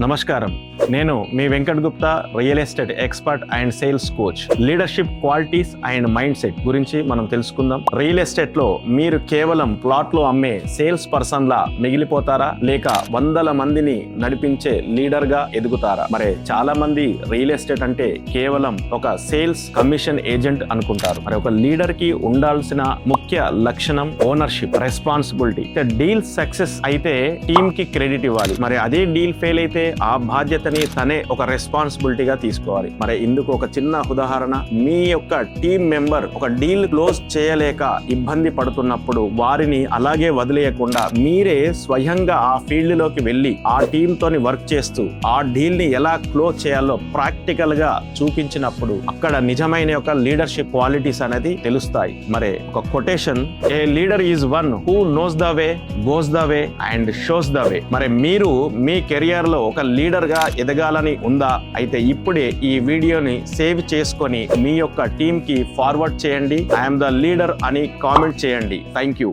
నమస్కారం. నేను మీ Venkat Gupta, real estate expert and sales coach. Leadership qualities and mind set గురించి మనం తెలుసుకుందాం. రియల్ ఎస్టేట్ లో మీరు కేవలం ప్లాట్లు అమ్మే సేల్స్ పర్సన్ లా మిగిలిపోతారా, లేక వందల మందిని నడిపించే లీడర్ గా ఎదుగుతారా? మరి చాలా మంది రియల్ ఎస్టేట్ అంటే కేవలం ఒక సేల్స్ కమిషన్ ఏజెంట్ అనుకుంటారు. మరి ఒక లీడర్ కి ఉండాల్సిన ముఖ్య లక్షణం ఓనర్షిప్, రెస్పాన్సిబిలిటీ. డీల్ సక్సెస్ అయితే టీమ్ కి క్రెడిట్ ఇవ్వాలి. మరి అదే డీల్ ఫెయిల్ అయితే ఆ బాధ్యతని తనే ఒక రెస్పాన్సిబిలిటీగా తీసుకోవాలి. మరి ఇందుకు ఒక చిన్న ఉదాహరణ, మీ యొక్క టీం మెంబర్ ఒక డీల్ క్లోజ్ చేయలేక ఇబ్బంది పడుతున్నప్పుడు వారిని అలాగే వదిలేయకుండా మీరే స్వయంగా ఆ ఫీల్డ్ లోకి వెళ్ళి ఆ టీమ్ తోని వర్క్ చేస్తూ ఆ డీల్ ని ఎలా క్లోజ్ చేయాలో ప్రాక్టికల్ గా చూపించినప్పుడు అక్కడ నిజమైన యొక్క లీడర్షిప్ క్వాలిటీస్ అనేది తెలుస్తాయి. మరి ఒక quotation, A leader is one who knows the way, goes the way and shows the way. మరి మీరు మీ కెరియర్ లో ఒక లీడర్ గా ఎదగాలని ఉందా? అయితే ఇప్పుడే ఈ వీడియోని సేవ్ చేసుకొని మీ యొక్క టీమ్ కి ఫార్వర్డ్ చేయండి. ఐఎమ్ ద లీడర్ అని కామెంట్ చేయండి. Thank you.